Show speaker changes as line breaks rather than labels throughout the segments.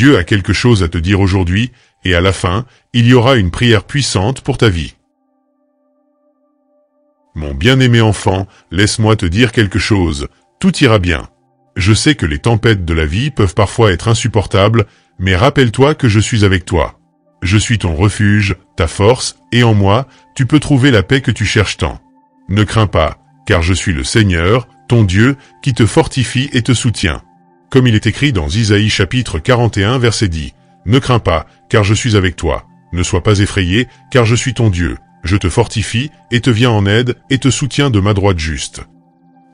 Dieu a quelque chose à te dire aujourd'hui, et à la fin, il y aura une prière puissante pour ta vie. Mon bien-aimé enfant, laisse-moi te dire quelque chose, tout ira bien. Je sais que les tempêtes de la vie peuvent parfois être insupportables, mais rappelle-toi que je suis avec toi. Je suis ton refuge, ta force, et en moi, tu peux trouver la paix que tu cherches tant. Ne crains pas, car je suis le Seigneur, ton Dieu, qui te fortifie et te soutient. Comme il est écrit dans Isaïe chapitre 41 verset 10, « Ne crains pas, car je suis avec toi. Ne sois pas effrayé, car je suis ton Dieu. Je te fortifie, et te viens en aide, et te soutiens de ma droite juste.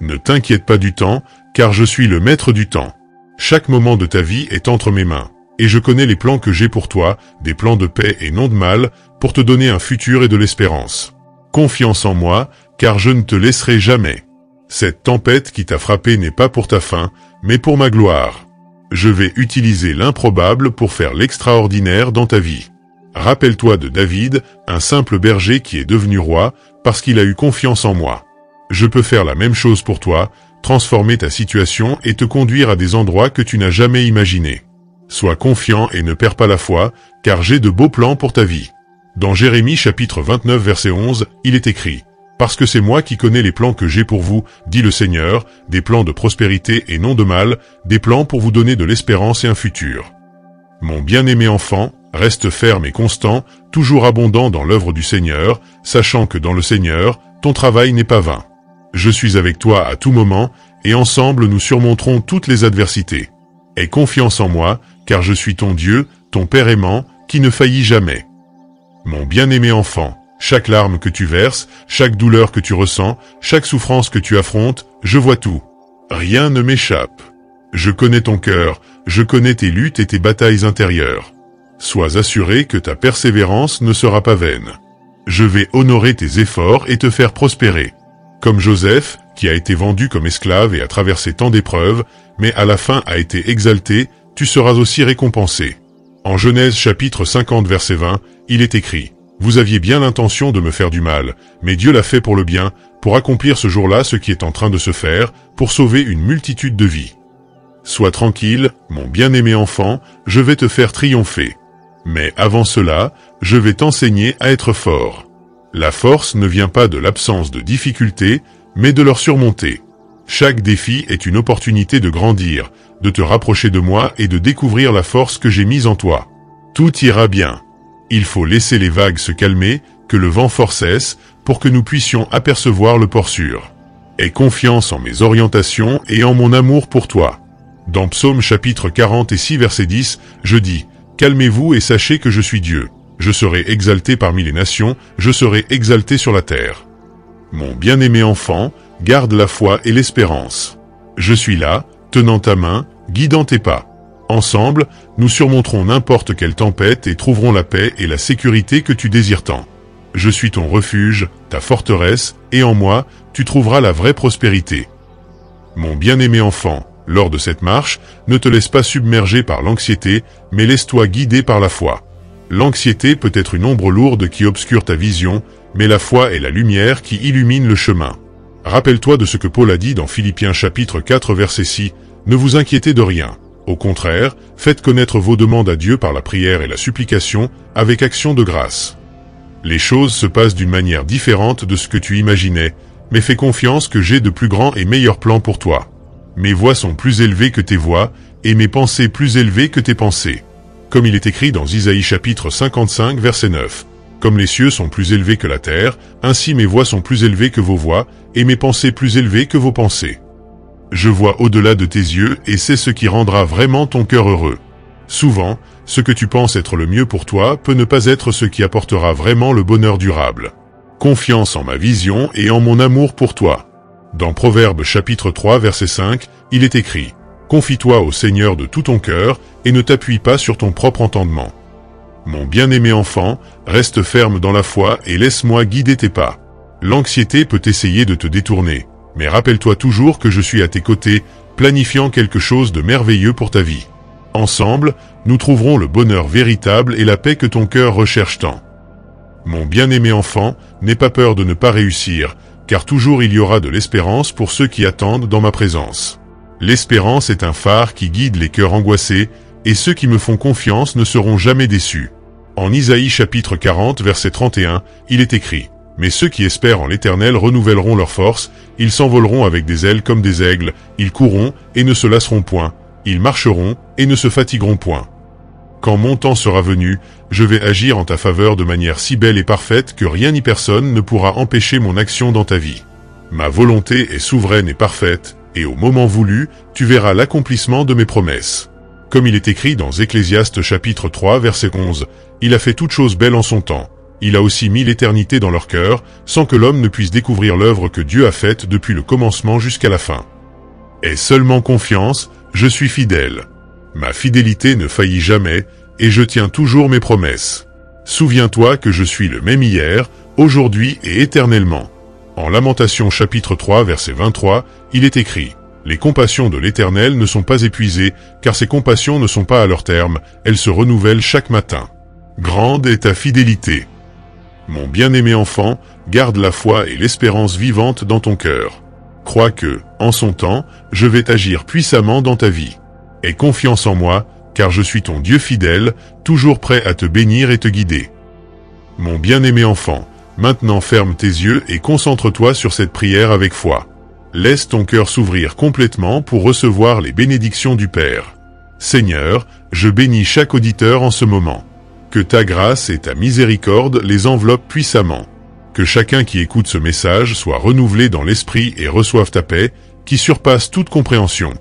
Ne t'inquiète pas du temps, car je suis le maître du temps. Chaque moment de ta vie est entre mes mains, et je connais les plans que j'ai pour toi, des plans de paix et non de mal, pour te donner un futur et de l'espérance. Confiance en moi, car je ne te laisserai jamais. Cette tempête qui t'a frappé n'est pas pour ta fin, mais pour ma gloire. Je vais utiliser l'improbable pour faire l'extraordinaire dans ta vie. Rappelle-toi de David, un simple berger qui est devenu roi, parce qu'il a eu confiance en moi. Je peux faire la même chose pour toi, transformer ta situation et te conduire à des endroits que tu n'as jamais imaginés. Sois confiant et ne perds pas la foi, car j'ai de beaux plans pour ta vie. Dans Jérémie chapitre 29 verset 11, il est écrit « Parce que c'est moi qui connais les plans que j'ai pour vous, dit le Seigneur, des plans de prospérité et non de mal, des plans pour vous donner de l'espérance et un futur. » Mon bien-aimé enfant, reste ferme et constant, toujours abondant dans l'œuvre du Seigneur, sachant que dans le Seigneur, ton travail n'est pas vain. Je suis avec toi à tout moment, et ensemble nous surmonterons toutes les adversités. Aie confiance en moi, car je suis ton Dieu, ton Père aimant, qui ne faillit jamais. Mon bien-aimé enfant, chaque larme que tu verses, chaque douleur que tu ressens, chaque souffrance que tu affrontes, je vois tout. Rien ne m'échappe. Je connais ton cœur, je connais tes luttes et tes batailles intérieures. Sois assuré que ta persévérance ne sera pas vaine. Je vais honorer tes efforts et te faire prospérer. Comme Joseph, qui a été vendu comme esclave et a traversé tant d'épreuves, mais à la fin a été exalté, tu seras aussi récompensé. En Genèse chapitre 50 verset 20, il est écrit « Vous aviez bien l'intention de me faire du mal, mais Dieu l'a fait pour le bien, pour accomplir ce jour-là ce qui est en train de se faire, pour sauver une multitude de vies. » Sois tranquille, mon bien-aimé enfant, je vais te faire triompher. Mais avant cela, je vais t'enseigner à être fort. La force ne vient pas de l'absence de difficultés, mais de leur surmonter. Chaque défi est une opportunité de grandir, de te rapprocher de moi et de découvrir la force que j'ai mise en toi. Tout ira bien. Il faut laisser les vagues se calmer, que le vent fort cesse, pour que nous puissions apercevoir le port sûr. Aie confiance en mes orientations et en mon amour pour toi. Dans Psaume chapitre 46 verset 10, je dis « Calmez-vous et sachez que je suis Dieu. Je serai exalté parmi les nations, je serai exalté sur la terre. » Mon bien-aimé enfant, garde la foi et l'espérance. Je suis là, tenant ta main, guidant tes pas. Ensemble, nous surmonterons n'importe quelle tempête et trouverons la paix et la sécurité que tu désires tant. Je suis ton refuge, ta forteresse, et en moi, tu trouveras la vraie prospérité. Mon bien-aimé enfant, lors de cette marche, ne te laisse pas submerger par l'anxiété, mais laisse-toi guider par la foi. L'anxiété peut être une ombre lourde qui obscure ta vision, mais la foi est la lumière qui illumine le chemin. Rappelle-toi de ce que Paul a dit dans Philippiens chapitre 4 verset 6, « Ne vous inquiétez de rien. Au contraire, faites connaître vos demandes à Dieu par la prière et la supplication, avec action de grâce. » Les choses se passent d'une manière différente de ce que tu imaginais, mais fais confiance que j'ai de plus grands et meilleurs plans pour toi. Mes voies sont plus élevées que tes voies, et mes pensées plus élevées que tes pensées. Comme il est écrit dans Isaïe chapitre 55 verset 9. Comme les cieux sont plus élevés que la terre, ainsi mes voies sont plus élevées que vos voies, et mes pensées plus élevées que vos pensées. Je vois au-delà de tes yeux et c'est ce qui rendra vraiment ton cœur heureux. Souvent, ce que tu penses être le mieux pour toi peut ne pas être ce qui apportera vraiment le bonheur durable. Confiance en ma vision et en mon amour pour toi. Dans Proverbes chapitre 3 verset 5, il est écrit « Confie-toi au Seigneur de tout ton cœur et ne t'appuie pas sur ton propre entendement. » Mon bien-aimé enfant, reste ferme dans la foi et laisse-moi guider tes pas. L'anxiété peut essayer de te détourner, mais rappelle-toi toujours que je suis à tes côtés, planifiant quelque chose de merveilleux pour ta vie. Ensemble, nous trouverons le bonheur véritable et la paix que ton cœur recherche tant. Mon bien-aimé enfant, n'aie pas peur de ne pas réussir, car toujours il y aura de l'espérance pour ceux qui attendent dans ma présence. L'espérance est un phare qui guide les cœurs angoissés, et ceux qui me font confiance ne seront jamais déçus. En Isaïe chapitre 40 verset 31, il est écrit: Mais ceux qui espèrent en l'Éternel renouvelleront leurs forces, ils s'envoleront avec des ailes comme des aigles, ils courront et ne se lasseront point, ils marcheront et ne se fatigueront point. Quand mon temps sera venu, je vais agir en ta faveur de manière si belle et parfaite que rien ni personne ne pourra empêcher mon action dans ta vie. Ma volonté est souveraine et parfaite, et au moment voulu, tu verras l'accomplissement de mes promesses. Comme il est écrit dans Ecclésiaste chapitre 3 verset 11, il a fait toute chose belle en son temps. Il a aussi mis l'éternité dans leur cœur, sans que l'homme ne puisse découvrir l'œuvre que Dieu a faite depuis le commencement jusqu'à la fin. Aie seulement confiance, je suis fidèle. Ma fidélité ne faillit jamais, et je tiens toujours mes promesses. Souviens-toi que je suis le même hier, aujourd'hui et éternellement. En Lamentations chapitre 3 verset 23, il est écrit: Les compassions de l'Éternel ne sont pas épuisées, car ses compassions ne sont pas à leur terme, elles se renouvellent chaque matin. Grande est ta fidélité. Mon bien-aimé enfant, garde la foi et l'espérance vivante dans ton cœur. Crois que, en son temps, je vais agir puissamment dans ta vie. Aie confiance en moi, car je suis ton Dieu fidèle, toujours prêt à te bénir et te guider. Mon bien-aimé enfant, maintenant ferme tes yeux et concentre-toi sur cette prière avec foi. Laisse ton cœur s'ouvrir complètement pour recevoir les bénédictions du Père. Seigneur, je bénis chaque auditeur en ce moment. Que ta grâce et ta miséricorde les enveloppent puissamment. Que chacun qui écoute ce message soit renouvelé dans l'esprit et reçoive ta paix, qui surpasse toute compréhension.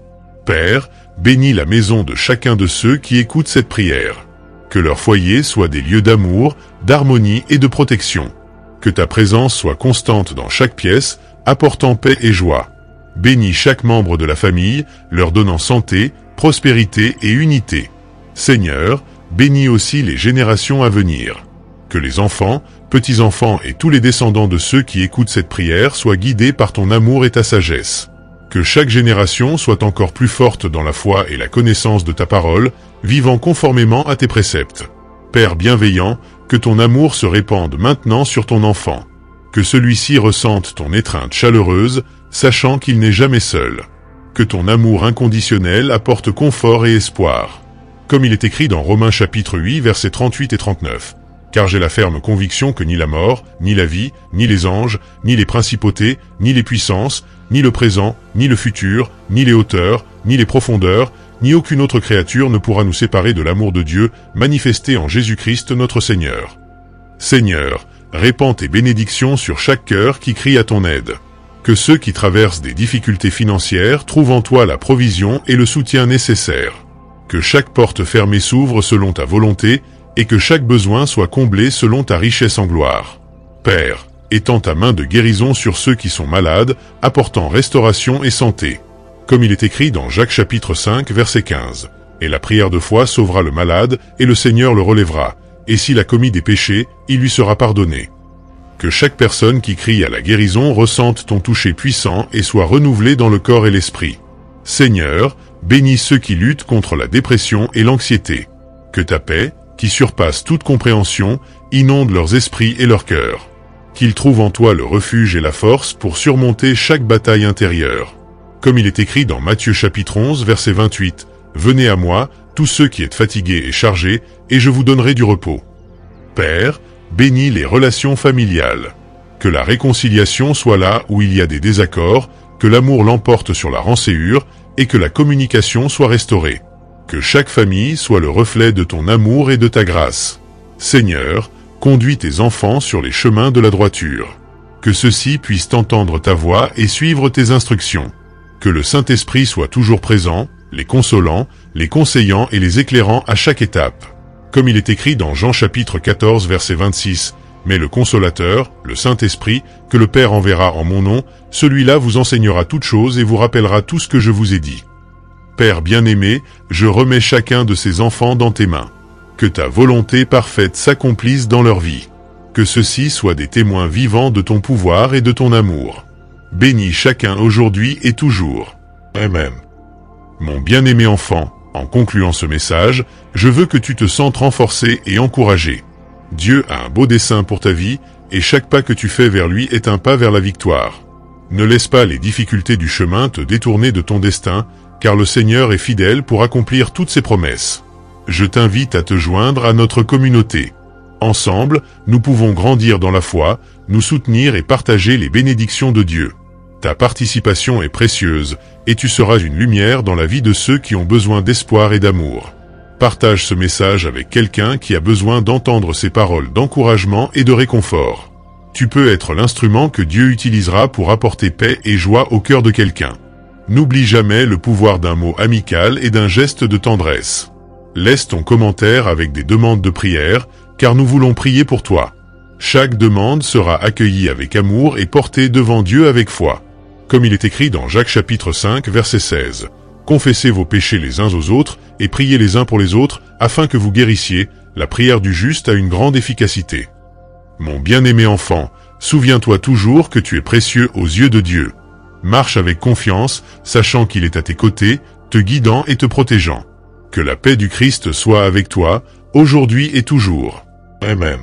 Père, bénis la maison de chacun de ceux qui écoutent cette prière. Que leur foyer soit des lieux d'amour, d'harmonie et de protection. Que ta présence soit constante dans chaque pièce, apportant paix et joie. Bénis chaque membre de la famille, leur donnant santé, prospérité et unité. Seigneur, bénis aussi les générations à venir. Que les enfants, petits-enfants et tous les descendants de ceux qui écoutent cette prière soient guidés par ton amour et ta sagesse. Que chaque génération soit encore plus forte dans la foi et la connaissance de ta parole, vivant conformément à tes préceptes. Père bienveillant, que ton amour se répande maintenant sur ton enfant. Que celui-ci ressente ton étreinte chaleureuse, sachant qu'il n'est jamais seul. Que ton amour inconditionnel apporte confort et espoir. Comme il est écrit dans Romains chapitre 8 versets 38 et 39. Car j'ai la ferme conviction que ni la mort, ni la vie, ni les anges, ni les principautés, ni les puissances, ni le présent, ni le futur, ni les hauteurs, ni les profondeurs, ni aucune autre créature ne pourra nous séparer de l'amour de Dieu manifesté en Jésus-Christ notre Seigneur. Seigneur, répands tes bénédictions sur chaque cœur qui crie à ton aide. Que ceux qui traversent des difficultés financières trouvent en toi la provision et le soutien nécessaires. Que chaque porte fermée s'ouvre selon ta volonté, et que chaque besoin soit comblé selon ta richesse en gloire. Père, étends ta main de guérison sur ceux qui sont malades, apportant restauration et santé. Comme il est écrit dans Jacques chapitre 5 verset 15. Et la prière de foi sauvera le malade, et le Seigneur le relèvera. Et s'il a commis des péchés, il lui sera pardonné. Que chaque personne qui crie à la guérison ressente ton toucher puissant et soit renouvelée dans le corps et l'esprit. Seigneur, bénis ceux qui luttent contre la dépression et l'anxiété. Que ta paix, qui surpasse toute compréhension, inonde leurs esprits et leurs cœurs. Qu'ils trouvent en toi le refuge et la force pour surmonter chaque bataille intérieure. Comme il est écrit dans Matthieu chapitre 11 verset 28, « Venez à moi, tous ceux qui êtes fatigués et chargés, et je vous donnerai du repos. » Père, bénis les relations familiales. Que la réconciliation soit là où il y a des désaccords, que l'amour l'emporte sur la rancéure, et que la communication soit restaurée. Que chaque famille soit le reflet de ton amour et de ta grâce. Seigneur, conduis tes enfants sur les chemins de la droiture. Que ceux-ci puissent entendre ta voix et suivre tes instructions. Que le Saint-Esprit soit toujours présent, les consolant, les conseillant et les éclairant à chaque étape. Comme il est écrit dans Jean chapitre 14 verset 26, « Mais le Consolateur, le Saint-Esprit, que le Père enverra en mon nom, celui-là vous enseignera toutes choses et vous rappellera tout ce que je vous ai dit. » Père bien-aimé, je remets chacun de ces enfants dans tes mains. Que ta volonté parfaite s'accomplisse dans leur vie. Que ceux-ci soient des témoins vivants de ton pouvoir et de ton amour. Bénis chacun aujourd'hui et toujours. Amen. Mon bien-aimé enfant, en concluant ce message, je veux que tu te sentes renforcé et encouragé. Dieu a un beau dessein pour ta vie, et chaque pas que tu fais vers lui est un pas vers la victoire. Ne laisse pas les difficultés du chemin te détourner de ton destin, car le Seigneur est fidèle pour accomplir toutes ses promesses. Je t'invite à te joindre à notre communauté. Ensemble, nous pouvons grandir dans la foi, nous soutenir et partager les bénédictions de Dieu. Ta participation est précieuse, et tu seras une lumière dans la vie de ceux qui ont besoin d'espoir et d'amour. Partage ce message avec quelqu'un qui a besoin d'entendre ces paroles d'encouragement et de réconfort. Tu peux être l'instrument que Dieu utilisera pour apporter paix et joie au cœur de quelqu'un. N'oublie jamais le pouvoir d'un mot amical et d'un geste de tendresse. Laisse ton commentaire avec des demandes de prière, car nous voulons prier pour toi. Chaque demande sera accueillie avec amour et portée devant Dieu avec foi. Comme il est écrit dans Jacques chapitre 5 verset 16. Confessez vos péchés les uns aux autres et priez les uns pour les autres afin que vous guérissiez. La prière du juste a une grande efficacité. Mon bien-aimé enfant, souviens-toi toujours que tu es précieux aux yeux de Dieu. Marche avec confiance, sachant qu'il est à tes côtés, te guidant et te protégeant. Que la paix du Christ soit avec toi, aujourd'hui et toujours. Amen.